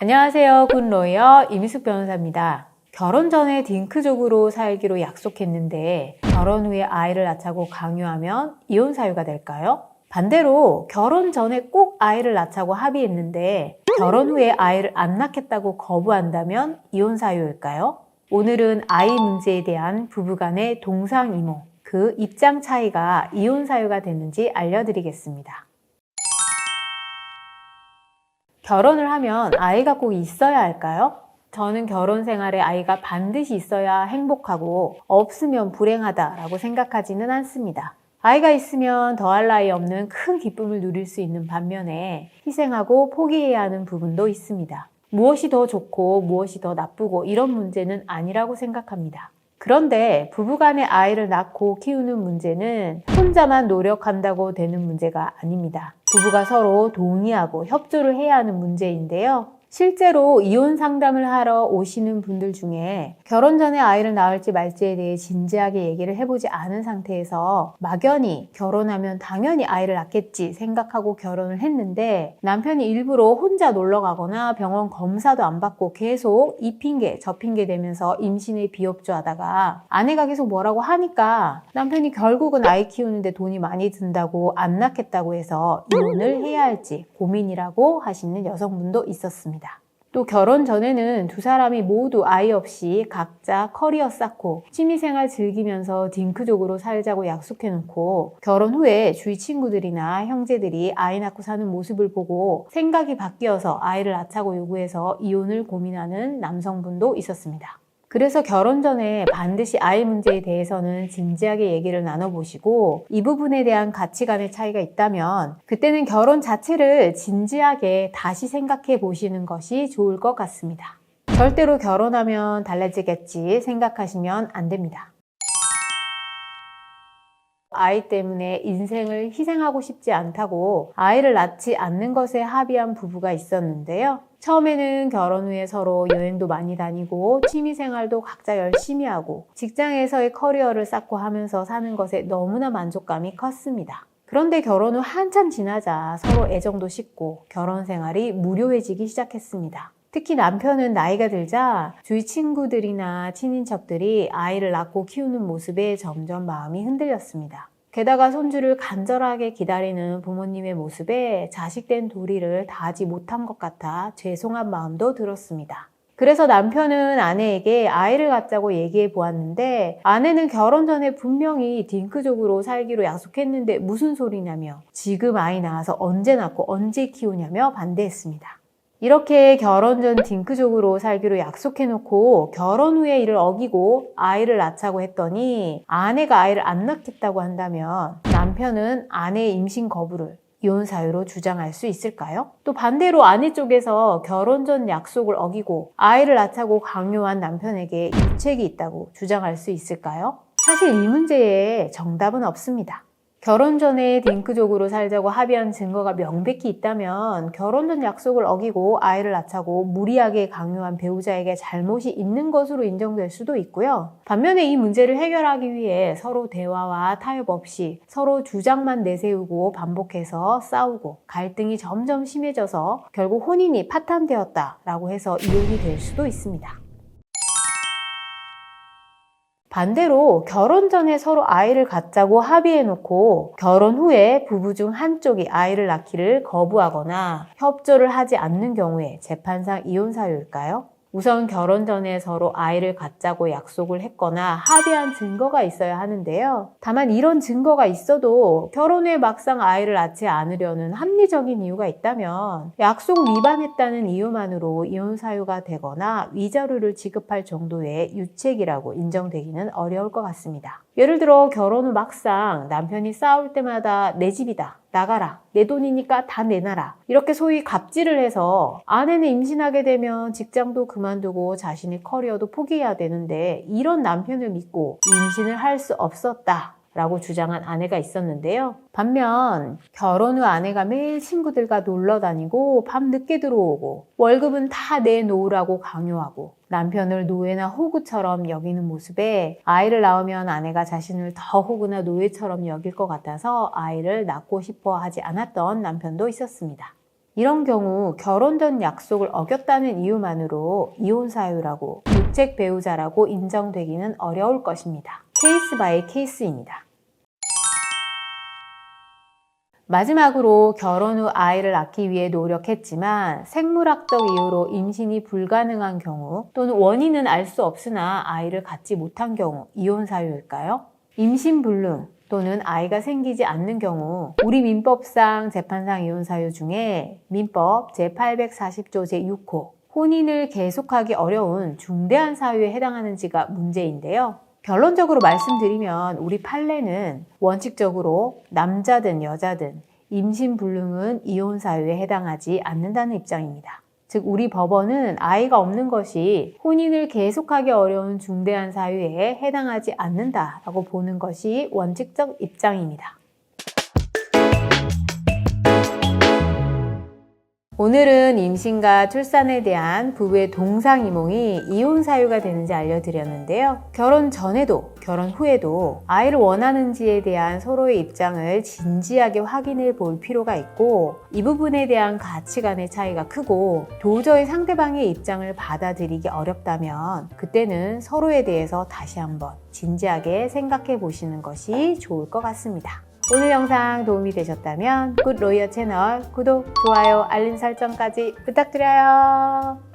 안녕하세요. 굿로이어 이미숙 변호사입니다. 결혼 전에 딩크족으로 살기로 약속했는데 결혼 후에 아이를 낳자고 강요하면 이혼 사유가 될까요? 반대로 결혼 전에 꼭 아이를 낳자고 합의했는데 결혼 후에 아이를 안 낳겠다고 거부한다면 이혼 사유일까요? 오늘은 아이 문제에 대한 부부간의 동상이몽, 그 입장 차이가 이혼 사유가 되는지 알려드리겠습니다. 결혼을 하면 아이가 꼭 있어야 할까요? 저는 결혼 생활에 아이가 반드시 있어야 행복하고 없으면 불행하다라고 생각하지는 않습니다. 아이가 있으면 더할 나위 없는 큰 기쁨을 누릴 수 있는 반면에 희생하고 포기해야 하는 부분도 있습니다. 무엇이 더 좋고 무엇이 더 나쁘고 이런 문제는 아니라고 생각합니다. 그런데 부부간에 아이를 낳고 키우는 문제는 혼자만 노력한다고 되는 문제가 아닙니다. 부부가 서로 동의하고 협조를 해야 하는 문제인데요. 실제로 이혼 상담을 하러 오시는 분들 중에 결혼 전에 아이를 낳을지 말지에 대해 진지하게 얘기를 해보지 않은 상태에서 막연히 결혼하면 당연히 아이를 낳겠지 생각하고 결혼을 했는데 남편이 일부러 혼자 놀러 가거나 병원 검사도 안 받고 계속 이 핑계 저 핑계 대면서 임신에 비협조하다가 아내가 계속 뭐라고 하니까 남편이 결국은 아이 키우는데 돈이 많이 든다고 안 낳겠다고 해서 이혼을 해야 할지 고민이라고 하시는 여성분도 있었습니다. 또 결혼 전에는 두 사람이 모두 아이 없이 각자 커리어 쌓고 취미생활 즐기면서 딩크족으로 살자고 약속해놓고 결혼 후에 주위 친구들이나 형제들이 아이 낳고 사는 모습을 보고 생각이 바뀌어서 아이를 낳자고 요구해서 이혼을 고민하는 남성분도 있었습니다. 그래서 결혼 전에 반드시 아이 문제에 대해서는 진지하게 얘기를 나눠보시고 이 부분에 대한 가치관의 차이가 있다면 그때는 결혼 자체를 진지하게 다시 생각해 보시는 것이 좋을 것 같습니다. 절대로 결혼하면 달라지겠지 생각하시면 안 됩니다. 아이 때문에 인생을 희생하고 싶지 않다고 아이를 낳지 않는 것에 합의한 부부가 있었는데요. 처음에는 결혼 후에 서로 여행도 많이 다니고 취미생활도 각자 열심히 하고 직장에서의 커리어를 쌓고 하면서 사는 것에 너무나 만족감이 컸습니다. 그런데 결혼 후 한참 지나자 서로 애정도 식고 결혼 생활이 무료해지기 시작했습니다. 특히 남편은 나이가 들자 주위 친구들이나 친인척들이 아이를 낳고 키우는 모습에 점점 마음이 흔들렸습니다. 게다가 손주를 간절하게 기다리는 부모님의 모습에 자식된 도리를 다하지 못한 것 같아 죄송한 마음도 들었습니다. 그래서 남편은 아내에게 아이를 갖자고 얘기해 보았는데 아내는 결혼 전에 분명히 딩크족으로 살기로 약속했는데 무슨 소리냐며 지금 아이 낳아서 언제 낳고 언제 키우냐며 반대했습니다. 이렇게 결혼 전 딩크족으로 살기로 약속해놓고 결혼 후에 이를 어기고 아이를 낳자고 했더니 아내가 아이를 안 낳겠다고 한다면 남편은 아내의 임신 거부를 이혼 사유로 주장할 수 있을까요? 또 반대로 아내 쪽에서 결혼 전 약속을 어기고 아이를 낳자고 강요한 남편에게 유책이 있다고 주장할 수 있을까요? 사실 이 문제에 정답은 없습니다. 결혼 전에 딩크족으로 살자고 합의한 증거가 명백히 있다면 결혼 전 약속을 어기고 아이를 낳자고 무리하게 강요한 배우자에게 잘못이 있는 것으로 인정될 수도 있고요. 반면에 이 문제를 해결하기 위해 서로 대화와 타협 없이 서로 주장만 내세우고 반복해서 싸우고 갈등이 점점 심해져서 결국 혼인이 파탄되었다라고 해서 이혼이 될 수도 있습니다. 반대로 결혼 전에 서로 아이를 갖자고 합의해놓고 결혼 후에 부부 중 한쪽이 아이를 낳기를 거부하거나 협조를 하지 않는 경우에 재판상 이혼 사유일까요? 우선 결혼 전에 서로 아이를 갖자고 약속을 했거나 합의한 증거가 있어야 하는데요. 다만 이런 증거가 있어도 결혼 후에 막상 아이를 낳지 않으려는 합리적인 이유가 있다면 약속 위반했다는 이유만으로 이혼 사유가 되거나 위자료를 지급할 정도의 유책이라고 인정되기는 어려울 것 같습니다. 예를 들어 결혼 후 막상 남편이 싸울 때마다 내 집이다, 나가라, 내 돈이니까 다 내놔라 이렇게 소위 갑질을 해서 아내는 임신하게 되면 직장도 그만두고 자신의 커리어도 포기해야 되는데 이런 남편을 믿고 임신을 할 수 없었다 라고 주장한 아내가 있었는데요. 반면 결혼 후 아내가 매일 친구들과 놀러 다니고 밤 늦게 들어오고 월급은 다 내놓으라고 강요하고 남편을 노예나 호구처럼 여기는 모습에 아이를 낳으면 아내가 자신을 더 호구나 노예처럼 여길 것 같아서 아이를 낳고 싶어 하지 않았던 남편도 있었습니다. 이런 경우 결혼 전 약속을 어겼다는 이유만으로 이혼 사유라고, 유책 배우자라고 인정되기는 어려울 것입니다. 케이스 바이 케이스입니다. 마지막으로 결혼 후 아이를 낳기 위해 노력했지만 생물학적 이유로 임신이 불가능한 경우, 또는 원인은 알 수 없으나 아이를 갖지 못한 경우 이혼 사유일까요? 임신 불능 또는 아이가 생기지 않는 경우 우리 민법상 재판상 이혼 사유 중에 민법 제840조 제6호 혼인을 계속하기 어려운 중대한 사유에 해당하는지가 문제인데요. 결론적으로 말씀드리면 우리 판례는 원칙적으로 남자든 여자든 임신 불능은 이혼 사유에 해당하지 않는다는 입장입니다. 즉 우리 법원은 아이가 없는 것이 혼인을 계속하기 어려운 중대한 사유에 해당하지 않는다라고 보는 것이 원칙적 입장입니다. 오늘은 임신과 출산에 대한 부부의 동상이몽이 이혼 사유가 되는지 알려드렸는데요. 결혼 전에도 결혼 후에도 아이를 원하는지에 대한 서로의 입장을 진지하게 확인해 볼 필요가 있고, 이 부분에 대한 가치관의 차이가 크고 도저히 상대방의 입장을 받아들이기 어렵다면 그때는 서로에 대해서 다시 한번 진지하게 생각해 보시는 것이 좋을 것 같습니다. 오늘 영상 도움이 되셨다면 굿로이어 채널 구독, 좋아요, 알림 설정까지 부탁드려요.